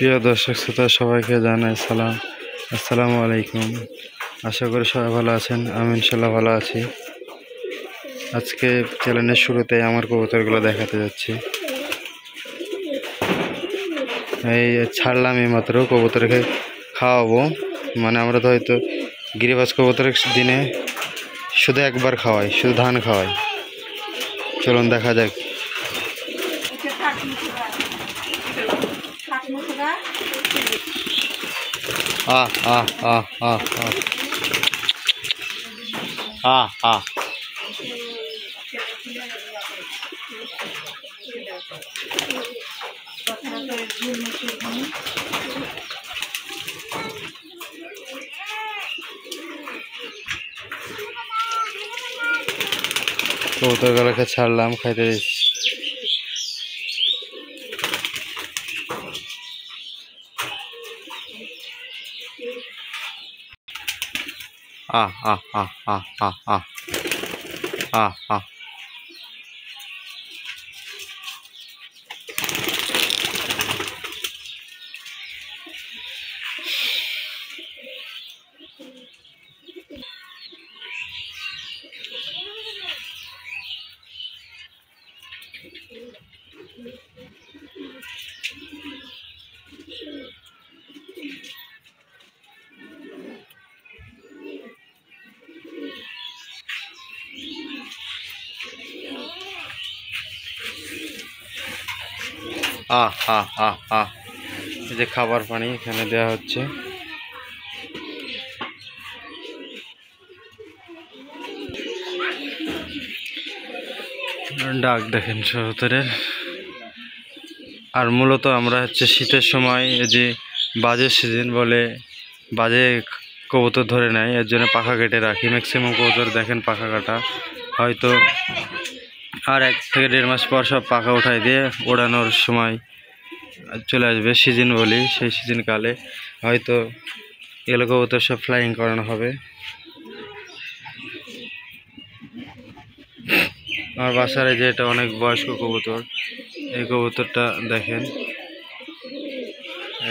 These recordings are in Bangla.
প্রিয় দর্শক শ্রোতা সবাইকে জানাই আসসালামু আলাইকুম। আশা করি সবাই ভালো আছেন। আমি ইনশাল্লাহ ভালো আছি। আজকে চ্যানেলের শুরুতে আমার কবুতরগুলো দেখাতে যাচ্ছি। এই ছাড়লাম এইমাত্র, কবুতরকে খাওয়াবো। মানে আমরা তো হয়তো গিরিবাজ কবুতরের দিনে শুধু একবার খাওয়াই, শুধু ধান খাওয়াই। চলুন দেখা যাক। আহ আহ আহ আহ আহ আহ কবুতরগুলোকে ছাড়লাম, খাইতে দিচ্ছি। আহ আহ আহ আহ আহ আহ আহ আহ আহ আহ আহ আহ এই যে খাবার পানি এখানে দেওয়া হচ্ছে। ডাক দেখেন কবুতরের। আর মূলত আমরা হচ্ছে শীতের সময় এই যে বাজের সিজন বলে বাজে কবুতর ধরে নেয়, এর জন্য পাখা কেটে রাখি। ম্যাক্সিমাম কবুতর দেখেন পাখা কাটা। হয়তো আর 1 থেকে 1.5 মাস পর সব পাখা উঠাই দিয়ে ওড়ানোর সময় চলে আসবে সিজন বলি। সেই সিজন কালে হয়তো এগুলো কবুতর সব ফ্লাইং করানো হবে। আমার বাসার যে এটা অনেক বয়স্ক কবুতর, এই কবুতরটা দেখেন।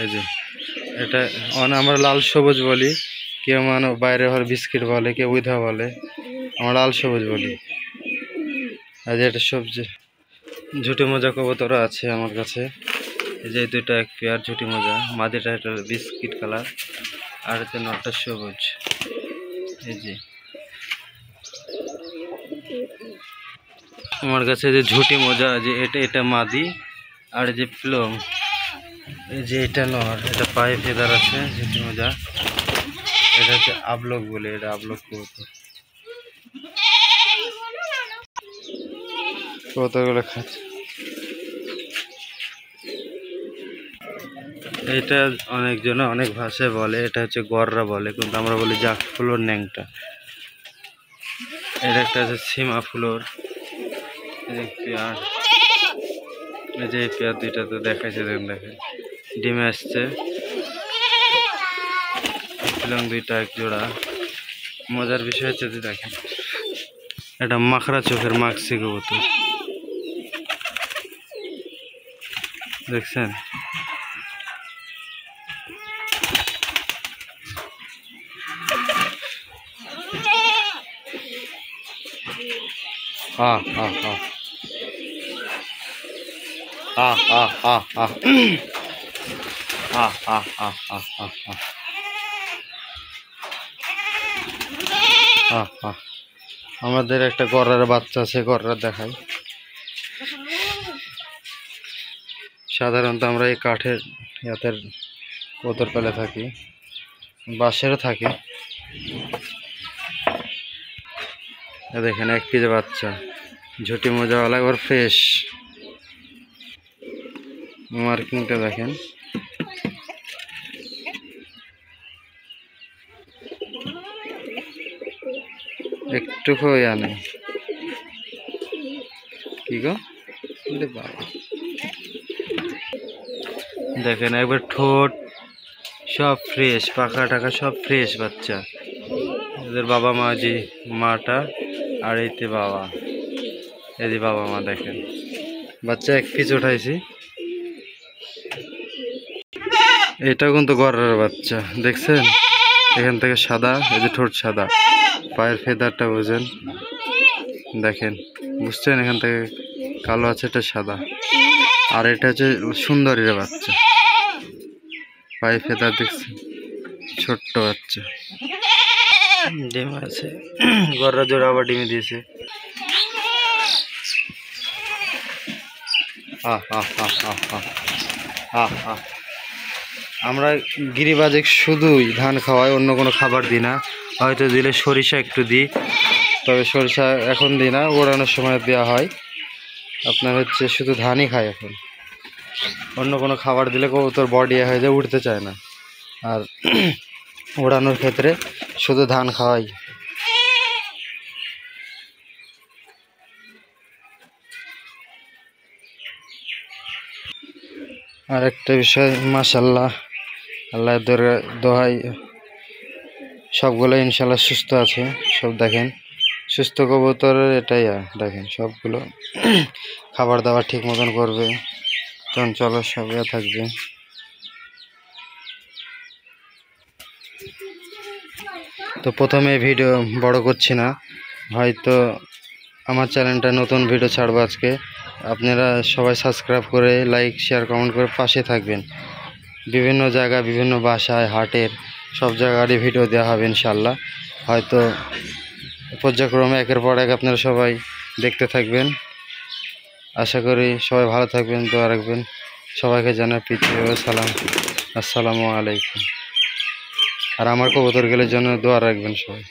এই যে এটা আমরা লাল সবুজ বলি, কেউ মানে বাইরে ঘর বিস্কিট বলে, কেউ উইধা বলে, আমরা লাল সবুজ বলি। আর যে এটা সবজি ঝুটি মোজা কবুতরও আছে আমার কাছে। এই যে 2টা এক পেয়ার ঝুটি মোজা, মাদিটা এটা বিস্কিট কালার আর হচ্ছে নটটা সবুজ। এই যে আমার কাছে যে ঝুটি মোজা, যে এটা মাদি, আর যে প্লম, এই যে এটা নর, এটা পায়ে ফেদার আছে। ঝুটি মোজা এটা হচ্ছে আবলক বলে, এটা আবলক কবুতরগুলো খাচ্ছে। এটা অনেকজন অনেক ভাষায় বলে, এটা হচ্ছে গররা বলে, কিন্তু আমরা বলি জাক ফুলোর ন্যাংটা। এটা একটা আছে সীমা ফুলোর। পেয়ার, এই যে পেয়ার 2টা তো দেখাইছে, দেখেন ডিমে আসছে। 2টা এক জোড়া। মজার বিষয় হচ্ছে যে দেখেন এটা মাখরা চোখের মাক্সি কবুতর, দেখছেন? আহ আহ আহ আহ আহ আহ আহ আহ আহ আহ আহ আহ আহ আহ আমাদের একটা গড়ার বাচ্চা আছে, গড়া দেখাই। সাধারণত আমরা এই কাঠের ইয়াতের কবুতর পেলে থাকি, বাঁশেরও থাকে। দেখেন 1 পিস বাচ্চা, ঝুটি মোজাওয়ালা, একবার ফ্রেশ। মার্কিংটা দেখেন। একটুকু আনে কি গো, দেখেন একবার ঠোঁট সব ফ্রেশ, পাখা টাকা সব ফ্রেশ বাচ্চা। এদের বাবা মা, যে মাটা আর এইতে বাবা, এই যে বাবা মা দেখেন। বাচ্চা 1 পিস উঠাইছি। এটাও কিন্তু গড়ার বাচ্চা, দেখছেন? এখান থেকে সাদা, এই যে ঠোঁট সাদা, পায়ের ফেদারটা বুঝেন, দেখেন, বুঝছেন? এখান থেকে কালো আছে, এটা সাদা। আর এটা হচ্ছে সুন্দরীর বাচ্চা, পায়ে ফেদার দেখছেন, ছোট্ট বাচ্চা, ডিম আছে, গড়া জোড়া আবার ডিমে দিয়েছে। আমরা গিরিবাজে শুধুই ধান খাওয়াই, অন্য কোনো খাবার দিই না। হয়তো দিলে সরিষা একটু দিই, তবে সরিষা এখন দিই না, ওড়ানোর সময় দেওয়া হয়। আপনার হচ্ছে শুধু ধানই খায় এখন, অন্য কোনো খাবার দিলে কবুতর বডি হয়ে যায়, উঠতে চায় না। আর ওড়ানোর ক্ষেত্রে শুধু ধান খাওয়াই। আর একটা বিষয়, মাশাআল্লাহ, আল্লাহর দোহাই সবগুলো ইনশাল্লাহ সুস্থ আছে। সব দেখেন, সুস্থ কবুতরের এটাই, দেখেন সবগুলো খাবার দাবার ঠিক মতন করবে, চঞ্চল সব থাকবে। তো প্রথমে ভিডিও বড় করছি না, হয়তো আমার চ্যানেলটা নতুন ভিডিও ছাড়বো আজকে। আপনারা সবাই সাবস্ক্রাইব করে, লাইক, শেয়ার, কমেন্ট করে পাশে থাকবেন। বিভিন্ন জায়গা, বিভিন্ন বাসায়, হাটের সব জায়গারই ভিডিও দেওয়া হবে ইনশাল্লাহ। হয়তো পর্যায়ক্রমে একের পর এক আপনারা সবাই দেখতে থাকবেন। আশা করি সবাই ভালো থাকবেন, দোয়া রাখবেন। সবাইকে জানাই প্রীতি ও সালাম, আসসালামু আলাইকুম। আর আমার কবুতরগুলোর জন্য দোয়া রাখবেন সবাই।